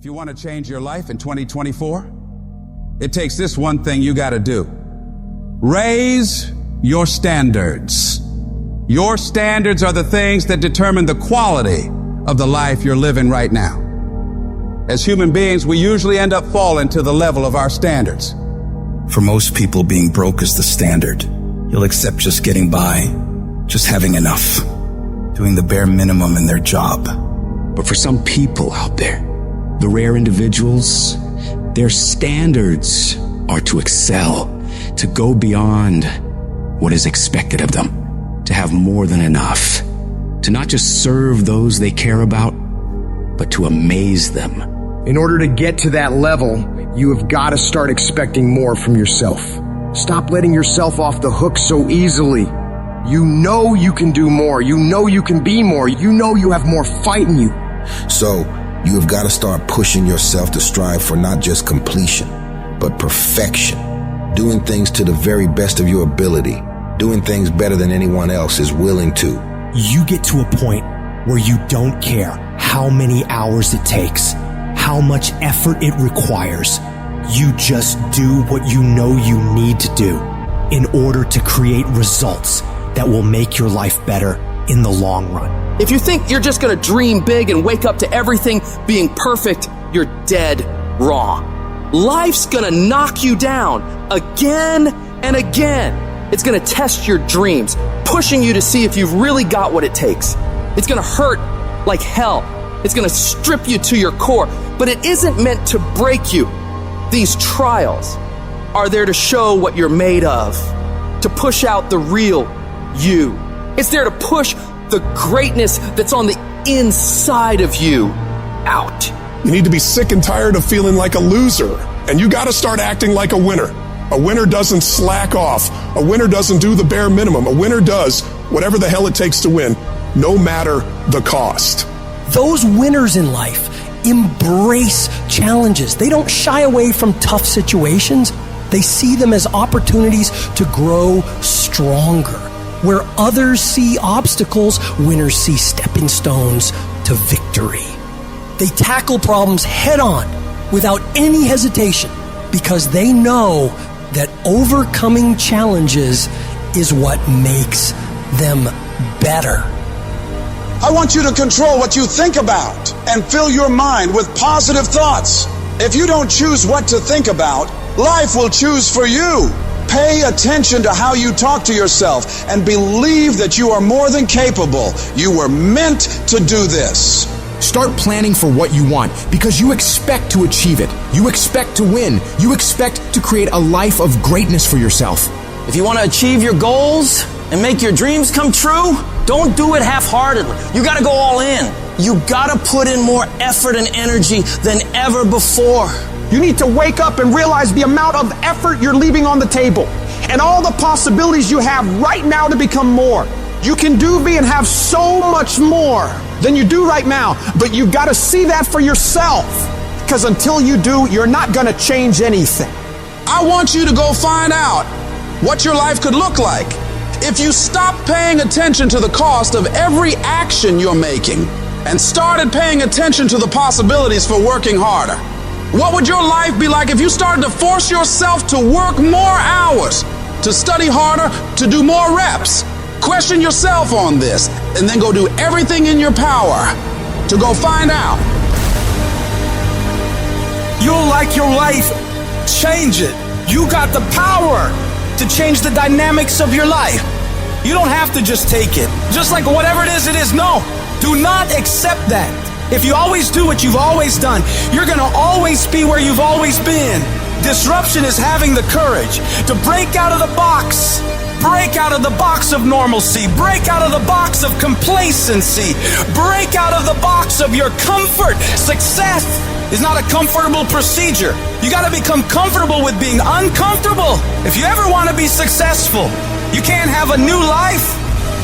If you want to change your life in 2024, it takes this one thing you got to do. Raise your standards. Your standards are the things that determine the quality of the life you're living right now. As human beings, we usually end up falling to the level of our standards. For most people, being broke is the standard. You'll accept just getting by, just having enough, doing the bare minimum in their job. But for some people out there, the rare individuals, their standards are to excel, to go beyond what is expected of them, to have more than enough, to not just serve those they care about, but to amaze them. In order to get to that level, you have got to start expecting more from yourself. Stop letting yourself off the hook so easily. You know you can do more. You know you can be more. You know you have more fight in you. So, you have got to start pushing yourself to strive for not just completion, but perfection. Doing things to the very best of your ability. Doing things better than anyone else is willing to. You get to a point where you don't care how many hours it takes, how much effort it requires. You just do what you know you need to do in order to create results that will make your life better in the long run. If you think you're just going to dream big and wake up to everything being perfect, you're dead wrong. Life's going to knock you down again and again. It's going to test your dreams, pushing you to see if you've really got what it takes. It's going to hurt like hell. It's going to strip you to your core, but it isn't meant to break you. These trials are there to show what you're made of, to push out the real you. It's there to push the greatness that's on the inside of you out. You need to be sick and tired of feeling like a loser, and you got to start acting like a winner. A winner doesn't slack off. A winner doesn't do the bare minimum. A winner does whatever the hell it takes to win, no matter the cost. Those winners in life embrace challenges. They don't shy away from tough situations. They see them as opportunities to grow stronger. Where others see obstacles, winners see stepping stones to victory. They tackle problems head on without any hesitation because they know that overcoming challenges is what makes them better. I want you to control what you think about and fill your mind with positive thoughts. If you don't choose what to think about, life will choose for you. Pay attention to how you talk to yourself and believe that you are more than capable. You were meant to do this. Start planning for what you want because you expect to achieve it. You expect to win. You expect to create a life of greatness for yourself. If you want to achieve your goals and make your dreams come true, don't do it half-heartedly. You got to go all in. You got to put in more effort and energy than ever before. You need to wake up and realize the amount of effort you're leaving on the table and all the possibilities you have right now to become more. You can do, be, and have so much more than you do right now, but you got to see that for yourself, because until you do, you're not going to change anything. I want you to go find out what your life could look like if you stop paying attention to the cost of every action you're making and started paying attention to the possibilities for working harder. What would your life be like if you started to force yourself to work more hours, to study harder, to do more reps? Question yourself on this, and then go do everything in your power to go find out. You'll like your life. Change it. You got the power to change the dynamics of your life. You don't have to just take it. Just like whatever it is. No, do not accept that. If you always do what you've always done, you're going to always be where you've always been. Disruption is having the courage to break out of the box. Break out of the box of normalcy. Break out of the box of complacency. Break out of the box of your comfort. Success is not a comfortable procedure. You got to become comfortable with being uncomfortable. If you ever want to be successful, you can't have a new life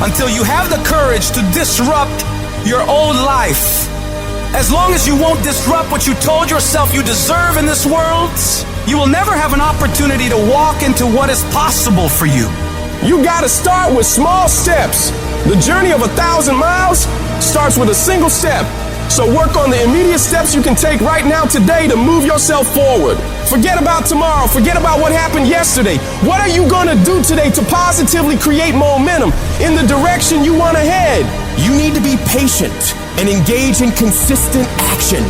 until you have the courage to disrupt your old life. As long as you won't disrupt what you told yourself you deserve in this world, you will never have an opportunity to walk into what is possible for you. You got to start with small steps. The journey of 1,000 miles starts with a single step. So work on the immediate steps you can take right now today to move yourself forward. Forget about tomorrow. Forget about what happened yesterday. What are you going to do today to positively create momentum in the direction you want to head? You need to be patient and engage in consistent action.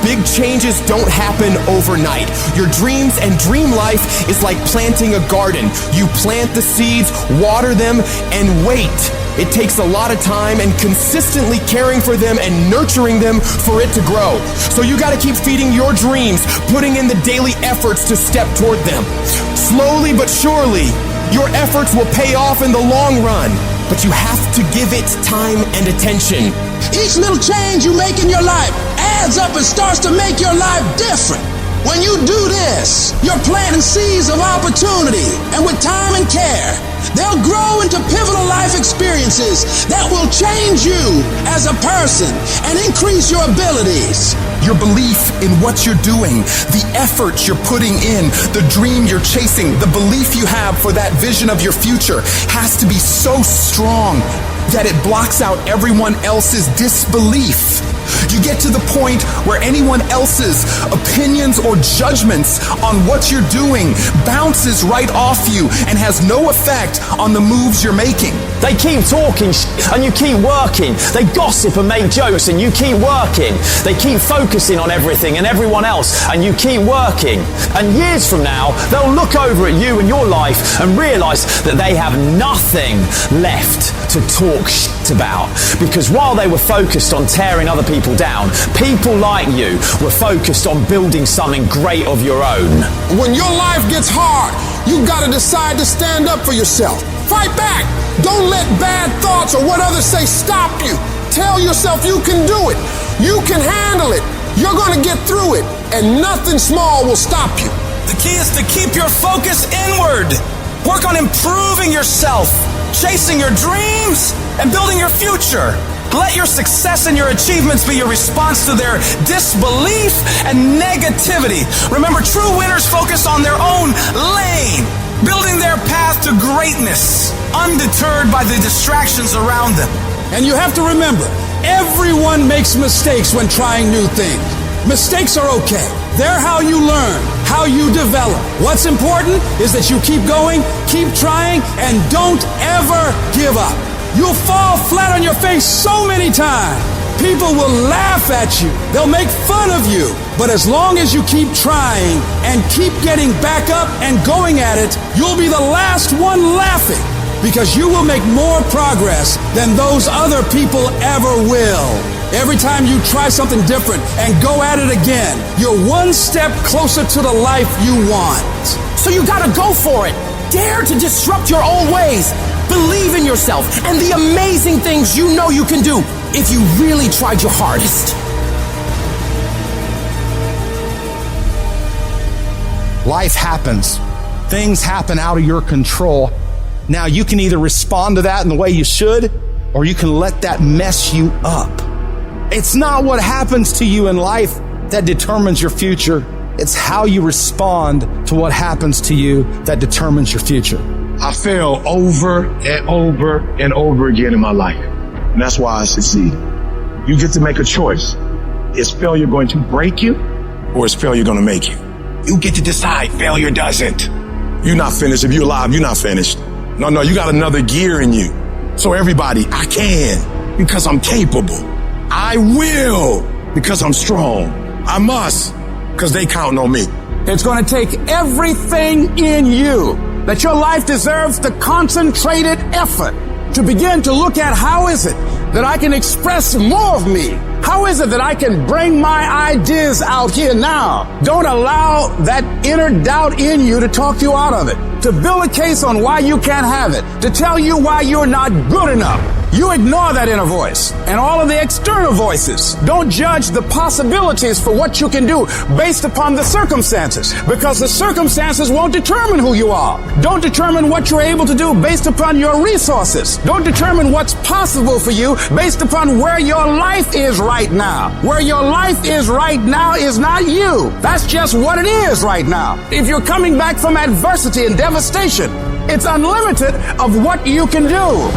Big changes don't happen overnight. Your dreams and dream life is like planting a garden. You plant the seeds, water them, and wait. It takes a lot of time and consistently caring for them and nurturing them for it to grow. So you gotta keep feeding your dreams, putting in the daily efforts to step toward them. Slowly but surely, your efforts will pay off in the long run. But you have to give it time and attention. Each little change you make in your life adds up and starts to make your life different. When you do this, you're planting seeds of opportunity, and with time and care, they'll grow into pivotal life experiences that will change you as a person and increase your abilities. Your belief in what you're doing, the effort you're putting in, the dream you're chasing, the belief you have for that vision of your future has to be so strong that it blocks out everyone else's disbelief. You get to the point where anyone else's opinions or judgments on what you're doing bounces right off you and has no effect on the moves you're making. They keep talking and you keep working. They gossip and make jokes and you keep working. They keep focusing on everything and everyone else and you keep working. And years from now, they'll look over at you and your life and realize that they have nothing left to talk about. Because while they were focused on tearing other people down, people like you were focused on building something great of your own. When your life gets hard, you gotta decide to stand up for yourself. Fight back. Don't let bad thoughts or what others say stop you. Tell yourself you can do it. You can handle it. You're gonna get through it, and nothing small will stop you. The key is to keep your focus inward. Work on improving yourself, chasing your dreams, and building your future. Let your success and your achievements be your response to their disbelief and negativity. Remember, true winners focus on their own lane, building their path to greatness, undeterred by the distractions around them. And you have to remember, everyone makes mistakes when trying new things. Mistakes are okay. They're how you learn, how you develop. What's important is that you keep going, keep trying, and don't ever give up. You'll fall flat on your face so many times. People will laugh at you. They'll make fun of you. But as long as you keep trying and keep getting back up and going at it, you'll be the last one laughing, because you will make more progress than those other people ever will. Every time you try something different and go at it again, you're one step closer to the life you want. So you gotta go for it. Dare to disrupt your old ways. Believe in yourself and the amazing things you know you can do if you really tried your hardest. Life happens. Things happen out of your control. Now you can either respond to that in the way you should, or you can let that mess you up. It's not what happens to you in life that determines your future. It's how you respond to what happens to you that determines your future. I fail over and over and over again in my life. And that's why I succeed. You get to make a choice. Is failure going to break you, or is failure going to make you? You get to decide. Failure doesn't. You're not finished. If you're alive, you're not finished. No, you got another gear in you. So everybody, I can because I'm capable. I will because I'm strong. I must because they counting on me. It's going to take everything in you that your life deserves the concentrated effort to begin to look at how is it that I can express more of me? How is it that I can bring my ideas out here now? Don't allow that inner doubt in you to talk you out of it, to build a case on why you can't have it, to tell you why you're not good enough. You ignore that inner voice and all of the external voices. Don't judge the possibilities for what you can do based upon the circumstances, because the circumstances won't determine who you are. Don't determine what you're able to do based upon your resources. Don't determine what's possible for you based upon where your life is right now. Where your life is right now is not you. That's just what it is right now. If you're coming back from adversity and devastation, it's unlimited of what you can do.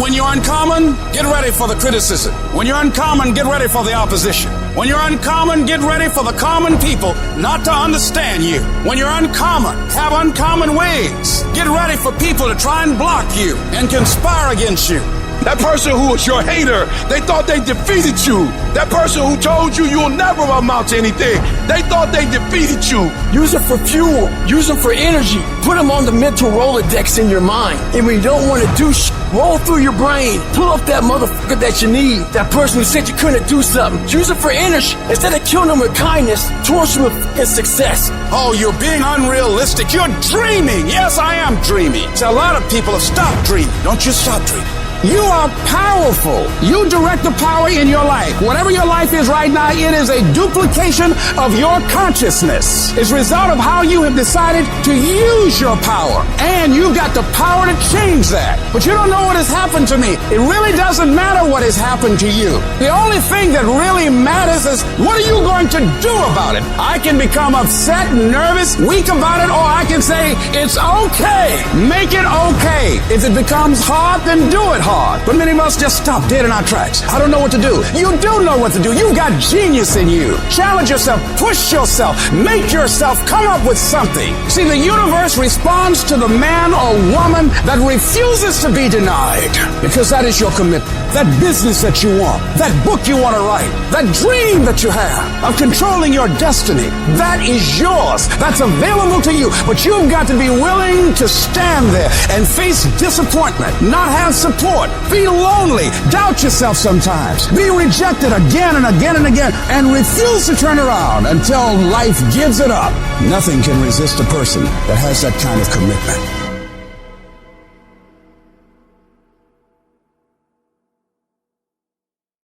When you're uncommon, get ready for the criticism. When you're uncommon, get ready for the opposition. When you're uncommon, get ready for the common people not to understand you. When you're uncommon, have uncommon ways. Get ready for people to try and block you and conspire against you. That person who was your hater, they thought they defeated you. That person who told you you'll never amount to anything, they thought they defeated you. Use it for fuel. Use them for energy. Put them on the mental Rolodex in your mind. And when you don't want to do roll through your brain. Pull up that motherfucker that you need. That person who said you couldn't do something. Use it for energy. Instead of killing them with kindness, towards them with fucking success. Oh, you're being unrealistic. You're dreaming. Yes, I am dreaming. So a lot of people have stopped dreaming. Don't you stop dreaming. You are powerful. You direct the power in your life. Whatever your life is right now, it is a duplication of your consciousness. It's a result of how you have decided to use your power. And you've got the power to change that. But you don't know what has happened to me. It really doesn't matter what has happened to you. The only thing that really matters is what are you going to do about it? I can become upset, nervous, weak about it, or I can say, it's okay. Make it okay. If it becomes hard, then do it hard. But many of us just stop dead in our tracks. I don't know what to do. You do know what to do. You've got genius in you. Challenge yourself. Push yourself. Make yourself. Come up with something. See, the universe responds to the man or woman that refuses to be denied. Because that is your commitment. That business that you want. That book you want to write. That dream that you have of controlling your destiny. That is yours. That's available to you. But you've got to be willing to stand there and face disappointment. Not have support. Be lonely. Doubt yourself sometimes. Be rejected again and again and again. And refuse to turn around until life gives it up. Nothing can resist a person that has that kind of commitment.